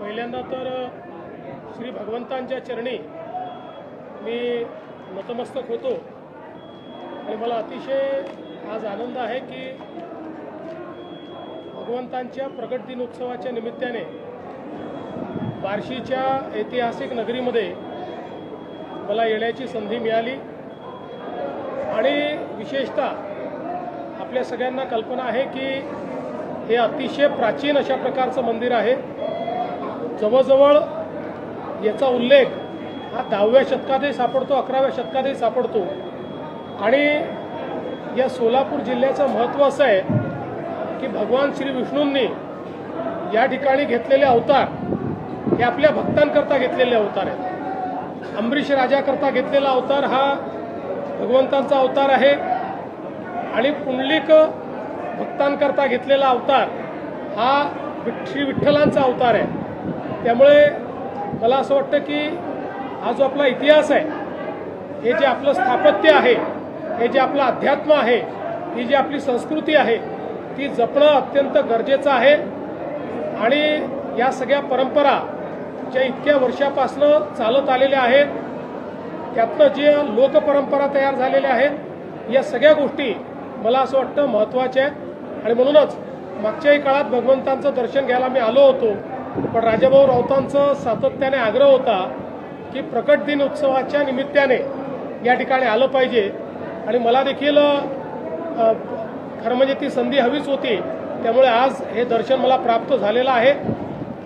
पहिल्यांदा तर श्री भगवंतांच्या चरणी मी नतमस्तक होतो आणि मला अतिशय आज आनंद आहे की भगवंतांच्या प्रगट दिनोत्सवाच्या निमित्ताने बार्शीच्या ऐतिहासिक नगरीमध्ये मला येण्याची संधी मिळाली आणि विशेषतः आपल्या सगळ्यांना कल्पना आहे की हे अतिशय प्राचीन अशा प्रकारचं मंदिर आहे। जवळजवळ याचा उल्लेख हा 10व्या शतकातही सापडतो, 11व्या शतकातही सापडतो आणि या सोलापूर जिल्ह्याचं महत्त्व असं आहे की भगवान श्री विष्णूंनी या ठिकाणी घेतलेले अवतार हे आपल्या भक्तांकरता घेतलेले अवतार आहेत। अंबरीश राजाकरता घेतलेला अवतार हा भगवंतांचा अवतार आहे आणि पुंडलिक भक्तांकरता घेतलेला अवतार हा श्री विठ्ठलांचा अवतार आहे। त्यामुळे मला असं वाटतं की हा जो आपला इतिहास आहे, हे जे आपलं स्थापत्य आहे, हे जे आपलं अध्यात्म आहे, ही जी आपली संस्कृती आहे ती जपणं अत्यंत गरजेचं आहे आणि या सगळ्या परंपरा ज्या इतक्या वर्षापासून चालत आलेल्या आहेत त्यातनं जे लोकपरंपरा तयार झालेल्या आहेत या सगळ्या गोष्टी मला असं वाटतं महत्त्वाच्या आहेत आणि म्हणूनच मागच्याही काळात भगवंतांचं दर्शन घ्यायला मी आलो होतो, पण राजाभाऊ राऊतांचं सातत्याने आग्रह होता की प्रकट दिन उत्सवाच्या निमित्ताने या ठिकाणी आलं पाहिजे आणि मला देखील खरं म्हणजे ती संधी हवीच होती। त्यामुळे आज हे दर्शन मला प्राप्त झालेलं आहे।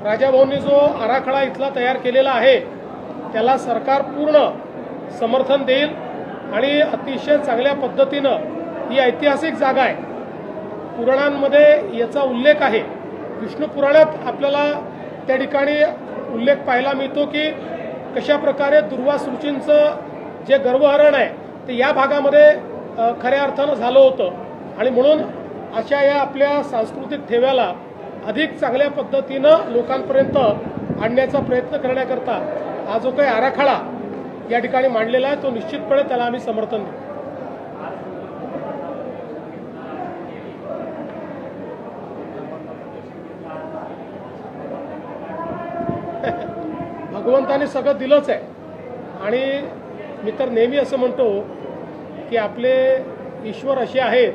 राजाभाऊंनी जो आराखडा इथला तयार केलेला आहे त्याला सरकार पूर्ण समर्थन देईल आणि अतिशय चांगल्या पद्धतीनं ही ऐतिहासिक जागा आहे। पुराणांमध्ये याचा उल्लेख आहे, विष्णू पुराणात आपल्याला त्या ठिकाणी उल्लेख पाहायला मिळतो की कशा प्रकारे दुर्वास ऋषींचं जे गर्भहरण आहे ते या भागामध्ये खऱ्या अर्थानं झालं होतं आणि म्हणून अशा या आपल्या सांस्कृतिक ठेव्याला अधिक चांगल्या पद्धतीनं लोकांपर्यंत आणण्याचा प्रयत्न करण्याकरता हा जो काही आराखडा या ठिकाणी मांडलेला आहे तो निश्चितपणे त्याला आम्ही समर्थन देऊ। भगवंताने सगळं दिलंच आहे आणि मी तर नेहमी असं म्हणतो की आपले ईश्वर असे आहेत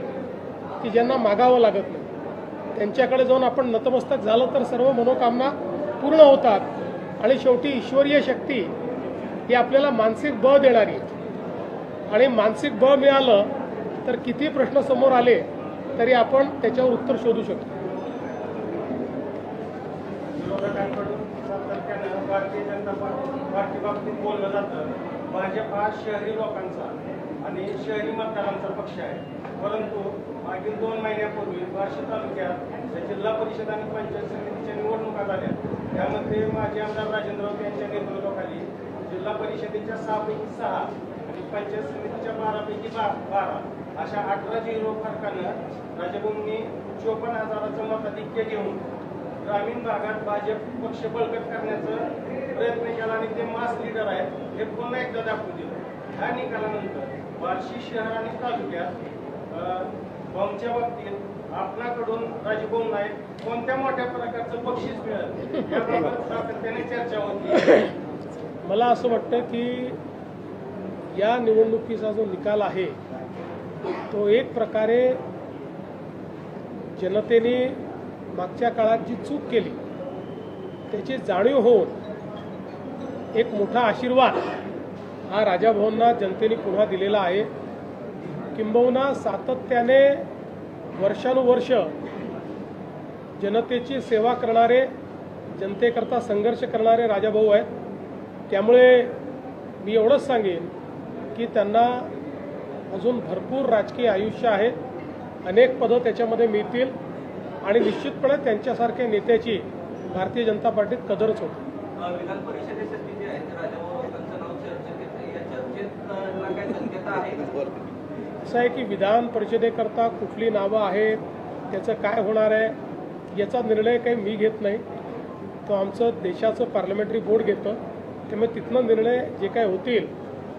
की ज्यांना मागावं लागत नाही, त्यांच्याकडे जाऊन आपण नतमस्तक झालं तर सर्व मनोकामना पूर्ण होतात आणि शेवटी ईश्वरीय शक्ती ही आपल्याला मानसिक बळ देणारी आहे आणि मानसिक बळ मिळालं तर किती प्रश्न समोर आले तरी आपण त्याच्यावर उत्तर शोधू शकतो। भारतीय जनता पार्टी बाबतीत बोललं जातं भाजप हा शहरी लोकांचा आणि शहरी मतदारांचा पक्ष आहे, परंतु मागील 2 महिन्यापूर्वी बार्शी तालुक्यात जिल्हा परिषद आणि पंचायत समितीच्या निवडणुका झाल्या। त्यामध्ये माजी आमदार राजेंद्र राऊत यांच्या नेतृत्वाखाली जिल्हा परिषदेच्या 6 पैकी 6 आणि पंचायत समितीच्या 12 पैकी 12 अशा 18-0 फरकानं राजाभाऊंनी 54,000चं मताधिक्य घेऊन ग्रामीण भागात भाजप पक्ष बळकट करण्याचा प्रयत्न केला आणि ते मास लीडर आहेत हे पुन्हा एकदा दाखवून दिलं। ह्या निकालानंतर बार्शी शहर आणि तालुक्यात बॉम्बच्या बाबतीत आपल्याकडून राजभाऊंना कोणत्या मोठ्या प्रकारचं बक्षीस मिळेल याबाबत सातत्याने चर्चा होती। मला असं वाटतं की या निवडणुकीचा जो निकाल आहे तो एक प्रकारे जनतेने मागच्या काळात जी चूक केली त्याची जाणीव होऊन एक मोठा आशीर्वाद हा राजाभाऊंना जनतेने पुन्हा दिलेला आहे। किंबहुना सातत्याने वर्षानुवर्ष जनतेची सेवा करणारे, जनतेकरता संघर्ष करणारे राजाभाऊ आहेत। त्यामुळे मी एवढंच सांगेन की त्यांना अजून भरपूर राजकीय आयुष्य आहे, अनेक पदं त्याच्यामध्ये मिळतील आणि निश्चितपणे त्यांच्यासारख्या नेत्याची भारतीय जनता पार्टीत कदरच होती। विधान परिषदेसाठी जे आहे राजाभाऊ राऊतांचं नाव चर्चेत येतं, या चर्चेत काय शक्यता आहे? असं आहे की विधान परिषदेकरता कुठली नावं आहेत, त्याचं काय होणार आहे याचा निर्णय काही मी घेत नाही, तो आमचं देशाचं पार्लमेंटरी बोर्ड घेतं। त्यामुळे तिथनं निर्णय जे काय होतील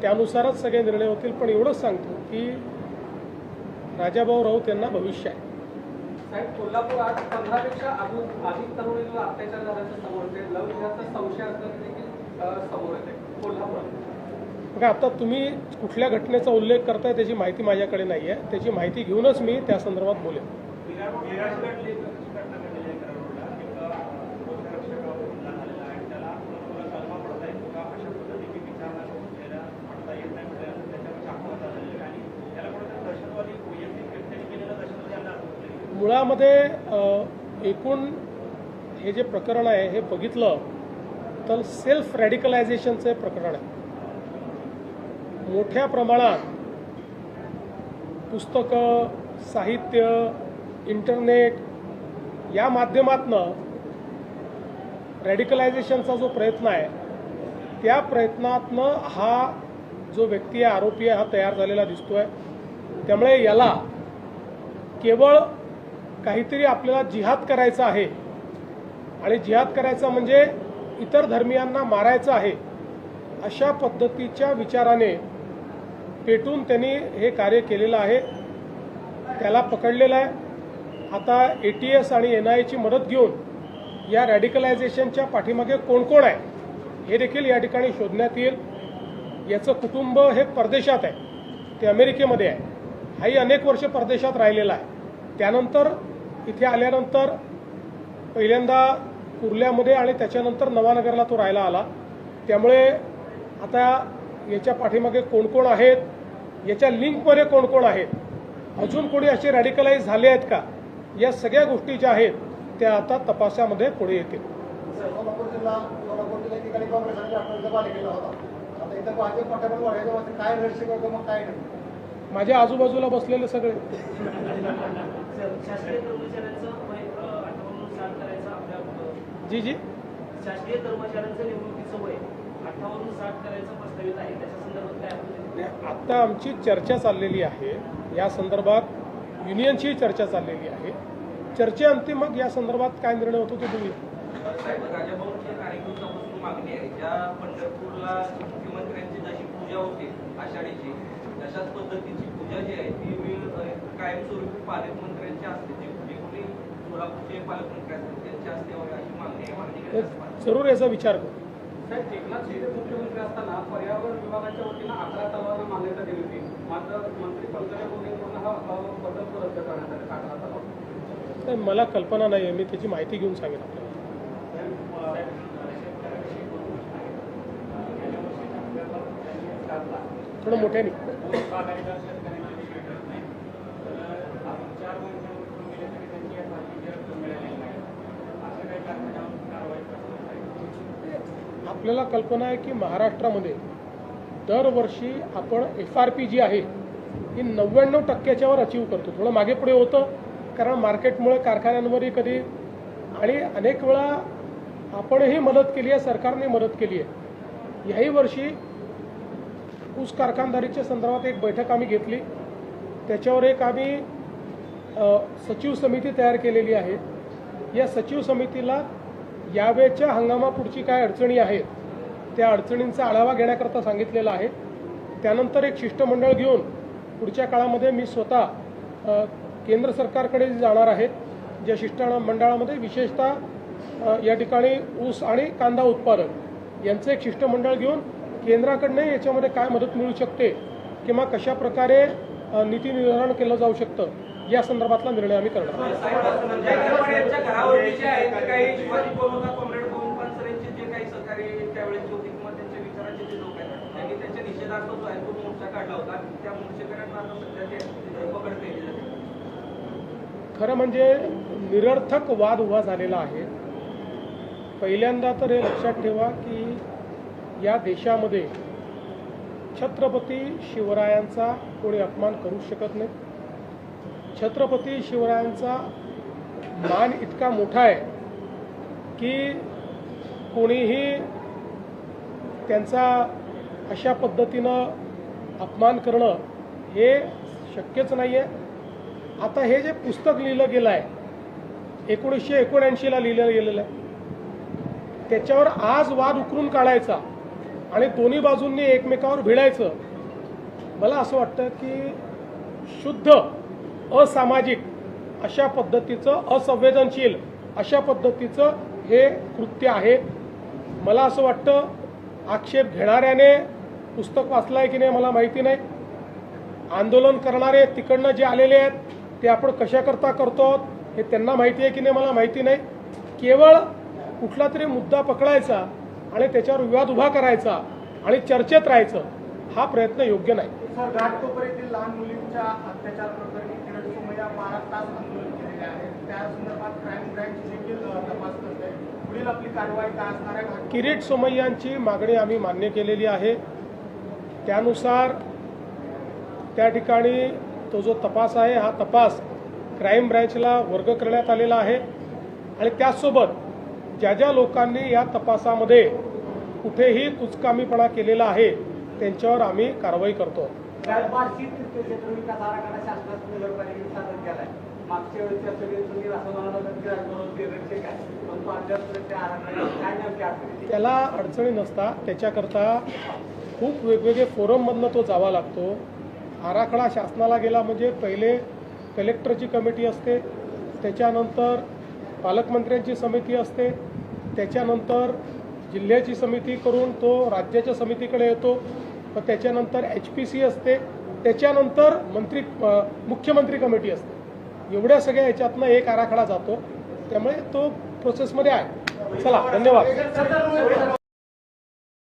त्यानुसारच सगळे निर्णय होतील। पण एवढंच सांगतो की राजाभाऊ राऊत यांना भविष्य आहे साहेब, कोल्हापुरात 15पेक्षा अधिक तरुणींवर अत्याचार झाल्याचं समोर येते. लव जिहादचा संशय असल्याचं देखील समोर येते कोल्हापुरात. बघा, आता तुम्ही कुठल्या घटनेचा उल्लेख करताय त्याची माहिती माझ्याकडे नाही आहे. त्याची माहिती घेऊनच मी त्या संदर्भात बोलेन. मुळामध्ये एकूण हे जे प्रकरण आहे हे बघितलं तर सेल्फ रॅडिकलायझेशनचं प्रकरण आहे. मोठ्या प्रमाणात पुस्तकं, साहित्य, इंटरनेट या माध्यमातनं रॅडिकलायझेशनचा जो प्रयत्न आहे त्या प्रयत्नातनं हा जो व्यक्ती आहे, आरोपी आहे, हा तयार झालेला दिसतोय. त्यामुळे याला केवळ काहीतरी आपल्याला जिहाद करायचा आहे आणि जिहाद करायचा म्हणजे इतर धर्मियांना मारायचं आहे अशा पद्धतीच्या विचाराने पेटून त्यांनी हे कार्य केलेलं आहे. त्याला पकडलेलं आहे. आता ATS आणि NIAची मदत घेऊन या रॅडिकलायझेशनच्या पाठीमागे कोण कोण आहे हे देखील या ठिकाणी शोधण्यात येईल. याचं कुटुंब हे परदेशात आहे, ते अमेरिकेमध्ये आहे. हाही अनेक वर्ष परदेशात राहिलेला आहे. त्यानंतर इथे आल्यानंतर पहिल्यांदा कुर्ल्यामध्ये आणि त्याच्यानंतर नवानगरला तो राहायला आला. त्यामुळे आता याच्या पाठीमागे कोण कोण आहेत, याच्या लिंकमध्ये कोण कोण आहेत, अजून कोणी असे रॅडिकलाइज झाले आहेत का, या सगळ्या गोष्टी ज्या आहेत त्या आता तपासामध्ये पुढे येतील. सोलापूर जिल्हा ठिकाणी काँग्रेसने राष्ट्रवादीचा बाले केला होता. आता इथं भाजप मोठ्यामध्ये वाढायचं काय रहस्य करतो, मग काय नाही. माझ्या आजूबाजूला बसलेले सगळे शासकीय कर्मचाऱ्यांचं वय 58-60 करायचं आपल्या जी जी शासकीय कर्मचाऱ्यांचं निवृत्तीचं वय 58-60 करायचं प्रस्तावित आहे. त्याच्या संदर्भात काय आहे? आता आमची चर्चा चाललेली आहे. या संदर्भात युनियनची चर्चा चाललेली आहे. चर्चेअंती मग या संदर्भात काय निर्णय होतो ते बघूया. साहेब, राजाभाऊंची अनेक दिवसापासून मागणी आहे. ज्या पंढरपूरला मुख्यमंत्र्यांची जशी पूजा होते आषाढीची, तशाच पद्धतीची पूजा जी आहे ती कायमस्वरूपी पालकमंत्र्यांची असते. जे कोणी सोलापूरचे पालकमंत्री असतात त्यांच्या असते अशी मागणी आहे. मागणी जरूर याचा विचार करू. साहेब, एकनाथ शिंदे मुख्यमंत्री असताना पर्यावरण विभागाच्या वतीनं 11 तलावांना मान्यता दिली होती. मात्र मंत्री पंकजा मुंडेंकडून हा प्रकल्प रद्द करण्यात आला 11 तलाव. तर मला कल्पना नाही आहे. मी त्याची माहिती घेऊन सांगेन आपल्याला. थोडं मोठ्याने. आपल्याला कल्पना आहे की महाराष्ट्रामध्ये दरवर्षी आपण FRP जी आहे ही 99% अचीव करतो. थोडं मागे पुढे होतं कारण मार्केटमुळे कारखान्यांवरही कधी आणि अनेक वेळा आपणही मदत केली आहे, सरकारने मदत केली आहे. याही वर्षी ऊस कारखानदारीच्या संदर्भात एक बैठक आम्ही घेतली. त्याच्यावर एक आम्ही सचिव समिती तयार केलेली आहे. या सचिव समितीला यावेळच्या हंगामापुढची काय अडचणी आहेत त्या अडचणींचा आढावा घेण्याकरता सांगितलेला आहे. त्यानंतर एक शिष्टमंडळ घेऊन पुढच्या काळामध्ये मी स्वतः केंद्र सरकारकडे जाणार आहे. ज्या शिष्टमंडळामध्ये विशेषतः या ठिकाणी ऊस आणि कांदा उत्पादन यांचं एक शिष्टमंडळ घेऊन केंद्राकडनं याच्यामध्ये काय मदत मिळू शकते किंवा कशा प्रकारे नीती निर्धारण केलं जाऊ शकतं या संदर्भातला निर्णय आम्ही करणार आहोत. त्यांच्या घरावरती जे आहे ते काही शिवाजी बोलवतात कॉम्रेड गोविंद पानसरेंचे जे काही सहकारी त्यावेळेस होते किंवा त्यांच्या विचाराचे जे लोक आहेत त्यांनी त्यांच्या निषेधार्थ जो आहे तो मोर्चा काढला होता. त्या मोर्चेकऱ्यांना आता सध्या ते पकड केली जाते. खरं म्हणजे निरर्थक वाद उभा झालेला आहे. पहिल्यांदा तर हे लक्षात ठेवा की या देशामध्ये छत्रपती शिवरायांचा कोणी अपमान करू शकत नाही. छत्रपती शिवरायांचा मान इतका मोठा आहे की कोणीही त्यांचा अशा पद्धतीनं अपमान करणं हे शक्यच नाही आहे. आता हे जे पुस्तक लिहिलं गेलं आहे 1979ला लिहिलं गेलेलं आहे त्याच्यावर आज वाद उकरून काढायचा आणि दोन्ही बाजूंनी एकमेकावर भिडायचं मला असं वाटतं की शुद्ध असामाजिक अशा पद्धतीचं असंवेदनशील अशा पद्धतीचं हे कृत्य आहे. मला असं वाटतं आक्षेप घेणाऱ्याने पुस्तक वाचलं आहे की नाही मला माहिती नाही. आंदोलन करणारे तिकडनं जे आलेले आहेत ते आपण कशाकरता करतो हे त्यांना माहिती आहे की नाही मला माहिती नाही. केवळ कुठला तरी मुद्दा पकडायचा आणि त्याच्यावर विवाद उभा करायचा आणि चर्चेत राहायचं हा प्रयत्न योग्य नाही. सर, घाटकोपऱ्यातील लहान मुलींच्या अत्याचार प्रकरणी किरण सोमय्या 12 तास आंदोलन केलेले आहे. त्या संदर्भात क्राईम ब्रँच देखील तपास करते. पुढील आपली कारवाई काय असणार आहे? किरीट सोमय्यांची मागणी आम्ही मान्य केलेली आहे. त्यानुसार त्या ठिकाणी तो जो तपास आहे हा तपास क्राईम ब्रँचला वर्ग करण्यात आलेला आहे आणि त्याचसोबत ज्या ज्या लोकांनी या तपासामध्ये कुठेही कुचकामीपणा केलेला आहे त्यांच्यावर आम्ही कारवाई करतो. बार्शी तीर्थक्षेत्र विकास आराखडा शासनात नगरपालिकेने सादर केला आहे. मागच्या वेळेच्या सगळे तुम्ही असं म्हणाला की रक्षक आहे पण तो अद्याप त्या आराखड्यात काय नेमके अडचणी? त्याला अडचणी नसता. त्याच्याकरता खूप वेगवेगळे फोरममधनं तो जावा लागतो. आराखडा शासनाला गेला म्हणजे पहिले कलेक्टरची कमिटी असते, त्याच्यानंतर पालकमंत्र्यांची समिती असते, त्याच्यानंतर जिल्ह्याची समिती करून तो राज्याच्या समितीकडे येतो, व त्याच्यानंतर HPC असते, त्याच्यानंतर मुख्यमंत्री कमिटी असते. एवढ्या सगळ्या याच्यातनं एक आराखडा जातो. त्यामुळे तो प्रोसेसमध्ये आहे. चला, धन्यवाद.